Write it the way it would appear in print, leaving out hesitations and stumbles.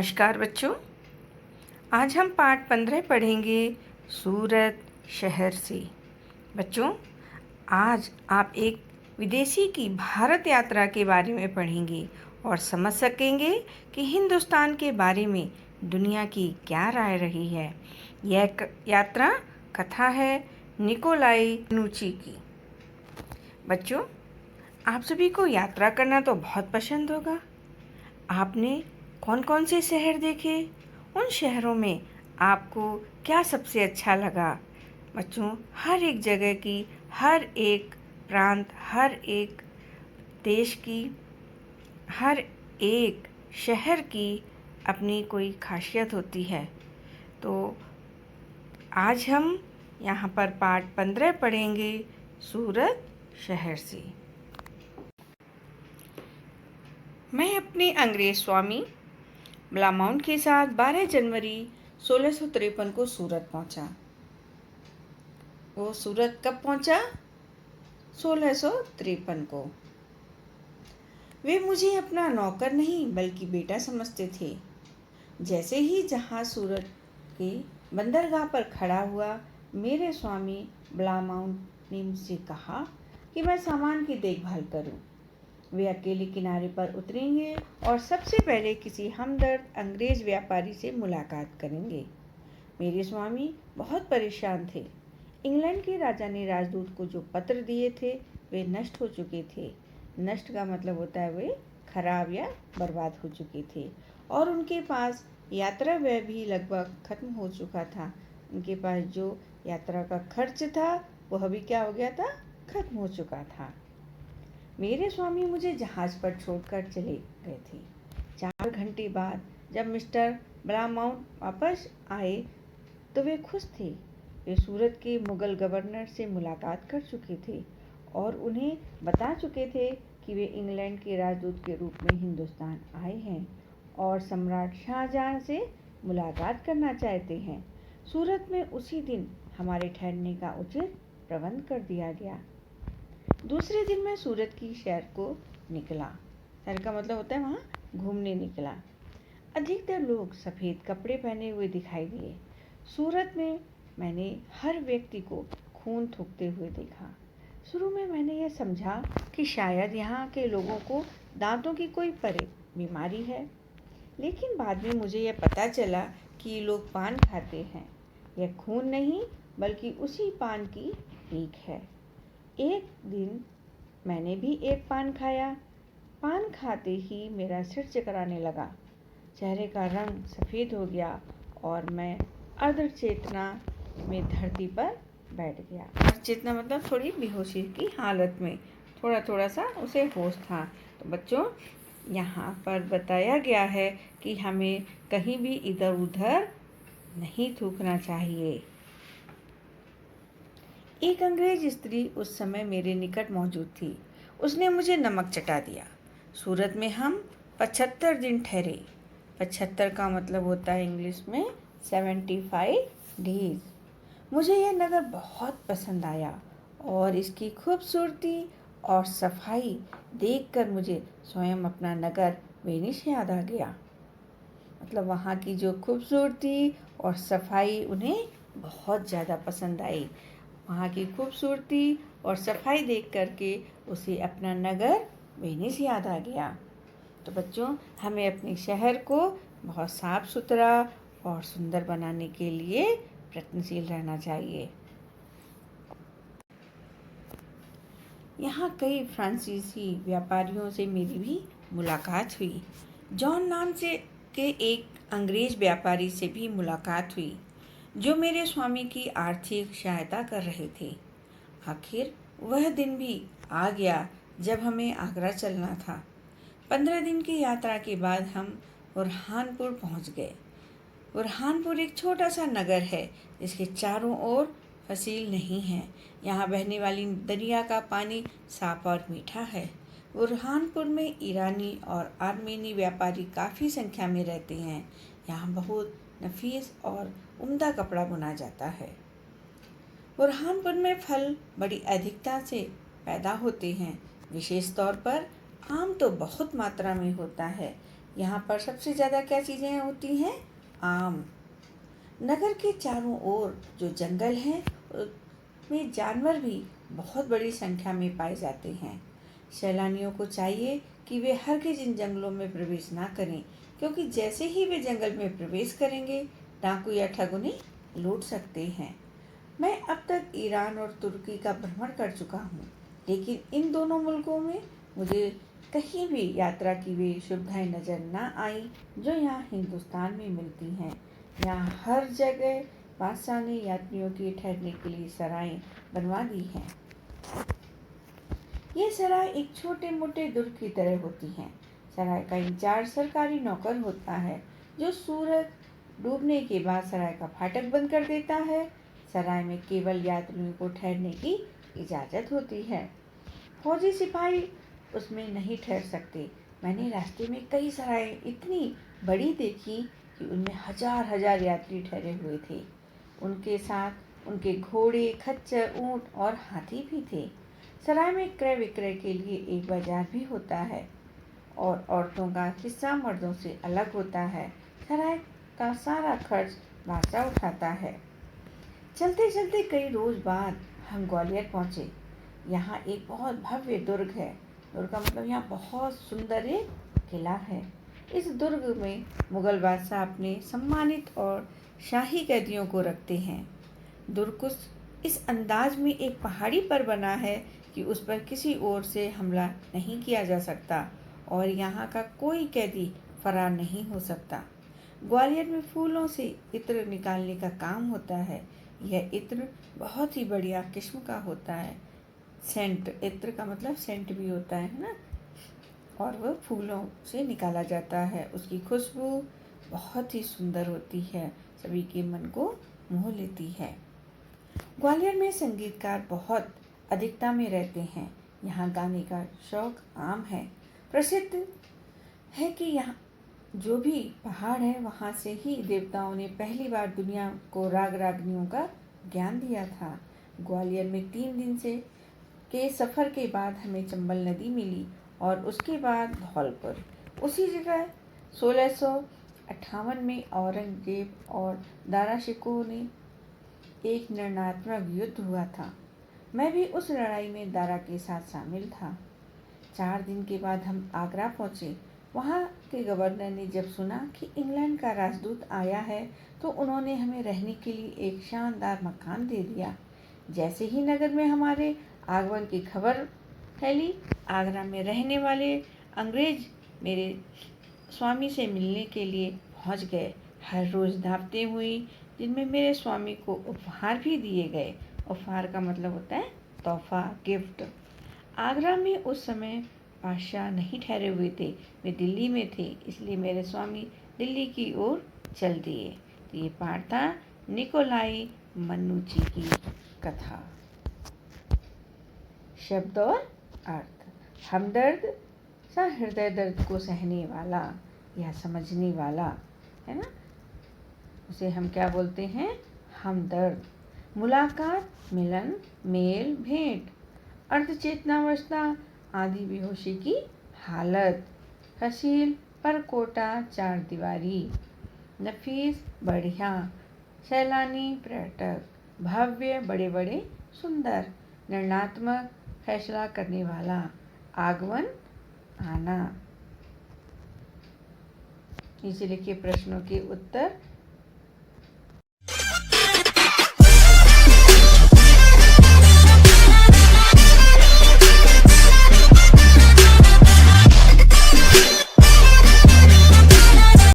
नमस्कार बच्चों। आज हम पाठ 15 पढ़ेंगे सूरत शहर से। बच्चों, आज आप एक विदेशी की भारत यात्रा के बारे में पढ़ेंगे और समझ सकेंगे कि हिंदुस्तान के बारे में दुनिया की क्या राय रही है। यह यात्रा कथा है निकोलाई नूची की। बच्चों, आप सभी को यात्रा करना तो बहुत पसंद होगा। आपने कौन कौन से शहर देखे? उन शहरों में आपको क्या सबसे अच्छा लगा? बच्चों, हर एक जगह की, हर एक प्रांत, हर एक देश की, हर एक शहर की अपनी कोई खासियत होती है। तो आज हम यहाँ पर पाठ 15 पढ़ेंगे सूरत शहर से। मैं अपने अंग्रेज स्वामी ब्लामाउंट के साथ 12 जनवरी 1653 को सूरत पहुंचा। वो सूरत कब पहुंचा? 1653 को। वे मुझे अपना नौकर नहीं बल्कि बेटा समझते थे। जैसे ही जहाज सूरत के बंदरगाह पर खड़ा हुआ, मेरे स्वामी ब्लामाउंट ने मुझसे कहा कि मैं सामान की देखभाल करूं। वे अकेले किनारे पर उतरेंगे और सबसे पहले किसी हमदर्द अंग्रेज व्यापारी से मुलाकात करेंगे। मेरे स्वामी बहुत परेशान थे। इंग्लैंड के राजा ने राजदूत को जो पत्र दिए थे वे नष्ट हो चुके थे। नष्ट का मतलब होता है वे खराब या बर्बाद हो चुके थे, और उनके पास यात्रा व्यय भी लगभग खत्म हो चुका था। उनके पास जो यात्रा का खर्च था वह भी क्या हो गया था? खत्म हो चुका था। मेरे स्वामी मुझे जहाज पर छोड़कर चले गए थे। 4 घंटे बाद जब मिस्टर ब्लामाउंट वापस आए तो वे खुश थे। वे सूरत के मुगल गवर्नर से मुलाकात कर चुके थे और उन्हें बता चुके थे कि वे इंग्लैंड के राजदूत के रूप में हिंदुस्तान आए हैं और सम्राट शाहजहां से मुलाकात करना चाहते हैं। सूरत में उसी दिन हमारे ठहरने का उचित प्रबंध कर दिया गया। दूसरे दिन मैं सूरत की शहर को निकला। शहर का मतलब होता है वहाँ घूमने निकला। अधिकतर लोग सफ़ेद कपड़े पहने हुए दिखाई दिए। सूरत में मैंने हर व्यक्ति को खून थूकते हुए देखा। शुरू में मैंने यह समझा कि शायद यहाँ के लोगों को दांतों की कोई बीमारी है, लेकिन बाद में मुझे यह पता चला कि लोग पान खाते हैं। यह खून नहीं बल्कि उसी पान की ईख है। एक दिन मैंने भी एक पान खाया। पान खाते ही मेरा सिर चकराने लगा, चेहरे का रंग सफ़ेद हो गया और मैं अर्धचेतना में धरती पर बैठ गया। अर्धचेतना मतलब थोड़ी बेहोशी की हालत में, थोड़ा थोड़ा सा उसे होश था। तो बच्चों, यहाँ पर बताया गया है कि हमें कहीं भी इधर उधर नहीं थूकना चाहिए। एक अंग्रेज स्त्री उस समय मेरे निकट मौजूद थी। उसने मुझे नमक चटा दिया। सूरत में हम 75 दिन ठहरे। 75 का मतलब होता है इंग्लिश में 75 डेज। मुझे यह नगर बहुत पसंद आया और इसकी खूबसूरती और सफाई देखकर मुझे स्वयं अपना नगर वेनिस याद आ गया। मतलब वहाँ की जो खूबसूरती और सफाई उन्हें बहुत ज़्यादा पसंद आई। वहाँ की खूबसूरती और सफाई देख करके उसे अपना नगर वेनिस याद आ गया। तो बच्चों, हमें अपने शहर को बहुत साफ सुथरा और सुंदर बनाने के लिए प्रयत्नशील रहना चाहिए। यहाँ कई फ्रांसीसी व्यापारियों से मेरी भी मुलाकात हुई। जॉन नाम से के एक अंग्रेज व्यापारी से भी मुलाकात हुई जो मेरे स्वामी की आर्थिक सहायता कर रहे थे। आखिर वह दिन भी आ गया जब हमें आगरा चलना था। 15 दिन की यात्रा के बाद हम बुरहानपुर पहुंच गए। बुरहानपुर एक छोटा सा नगर है जिसके चारों ओर फसील नहीं है। यहाँ बहने वाली दरिया का पानी साफ और मीठा है। बुरहानपुर में ईरानी और आर्मेनी व्यापारी काफ़ी संख्या में रहते हैं। यहाँ बहुत नफीस और उम्दा कपड़ा बुना जाता है। बुरहानपुर में फल बड़ी अधिकता से पैदा होते हैं। विशेष तौर पर आम तो बहुत मात्रा में होता है। यहाँ पर सबसे ज़्यादा क्या चीज़ें होती हैं? आम। नगर के चारों ओर जो जंगल हैं उसमें जानवर भी बहुत बड़ी संख्या में पाए जाते हैं। सैलानियों को चाहिए कि वे हरगिज इन जंगलों में प्रवेश ना करें, क्योंकि जैसे ही वे जंगल में प्रवेश करेंगे डाकू या ठग उन्हें लूट सकते हैं। मैं अब तक ईरान और तुर्की का भ्रमण कर चुका हूँ, लेकिन इन दोनों मुल्कों में मुझे कहीं भी यात्रा की वे सुविधाएं नज़र ना आई जो यहाँ हिंदुस्तान में मिलती हैं। यहाँ हर जगह बादशाह ने यात्रियों के ठहरने के लिए सराय बनवा दी हैं। ये सराय एक छोटे मोटे दुर्ग की तरह होती हैं। सराय का इंचार्ज सरकारी नौकर होता है जो सूरज डूबने के बाद सराय का फाटक बंद कर देता है। सराय में केवल यात्रियों को ठहरने की इजाज़त होती है। फौजी सिपाही उसमें नहीं ठहर सकते। मैंने रास्ते में कई सराय इतनी बड़ी देखी कि उनमें हजार हजार यात्री ठहरे हुए थे। उनके साथ उनके घोड़े, खच्चर, ऊंट और हाथी भी थे। सराय में क्रय विक्रय के लिए एक बाजार भी होता है और औरतों का हिस्सा मर्दों से अलग होता है। सराय का सारा खर्च बादशाह उठाता है। चलते चलते कई रोज बाद हम ग्वालियर पहुंचे। यहाँ एक बहुत भव्य दुर्ग है। दुर्ग का मतलब यहाँ बहुत सुंदर एक किला है। इस दुर्ग में मुगल बादशाह अपने सम्मानित और शाही कैदियों को रखते हैं। दुर्ग कुछ इस अंदाज में एक पहाड़ी पर बना है कि उस पर किसी ओर से हमला नहीं किया जा सकता और यहाँ का कोई कैदी फरार नहीं हो सकता। ग्वालियर में फूलों से इत्र निकालने का काम होता है। यह इत्र बहुत ही बढ़िया किस्म का होता है। सेंट, इत्र का मतलब सेंट भी होता है ना, और वह फूलों से निकाला जाता है। उसकी खुशबू बहुत ही सुंदर होती है, सभी के मन को मोह लेती है। ग्वालियर में संगीतकार बहुत अधिकता में रहते हैं। यहाँ गाने का शौक आम है। प्रसिद्ध है कि यहाँ जो भी पहाड़ है वहाँ से ही देवताओं ने पहली बार दुनिया को राग रागनियों का ज्ञान दिया था। ग्वालियर में 3 दिन से के सफ़र के बाद हमें चंबल नदी मिली और उसके बाद धौलपुर। उसी जगह 1658 में औरंगजेब और दारा शिकोह ने एक निर्णात्मक युद्ध हुआ था। मैं भी उस लड़ाई में दारा के साथ शामिल था। 4 दिन के बाद हम आगरा पहुंचे। वहाँ के गवर्नर ने जब सुना कि इंग्लैंड का राजदूत आया है तो उन्होंने हमें रहने के लिए एक शानदार मकान दे दिया। जैसे ही नगर में हमारे आगमन की खबर फैली, आगरा में रहने वाले अंग्रेज मेरे स्वामी से मिलने के लिए पहुंच गए। हर रोज़ दावतें हुई जिनमें मेरे स्वामी को उपहार भी दिए गए। उपहार का मतलब होता है तोहफा, गिफ्ट। आगरा में उस समय बादशाह नहीं ठहरे हुए थे, वे दिल्ली में थे, इसलिए मेरे स्वामी दिल्ली की ओर चल दिए। तो ये पाठ था निकोलाई मन्नुची की कथा। शब्द और अर्थ। हमदर्द सा हृदय दर्द को सहने वाला या समझने वाला, है ना, उसे हम क्या बोलते हैं? हमदर्द। मुलाकात, मिलन, मेल, भेंट। अर्धचेतनावस्था, आधी बेहोशी की हालत। हसील, परकोटा, चार दीवारी। नफीस, बढ़िया। सैलानी, पर्यटक। भव्य, बड़े बड़े, सुंदर। निर्णात्मक, फैसला करने वाला। आगमन, आना। नीचे लिखे प्रश्नों के उत्तर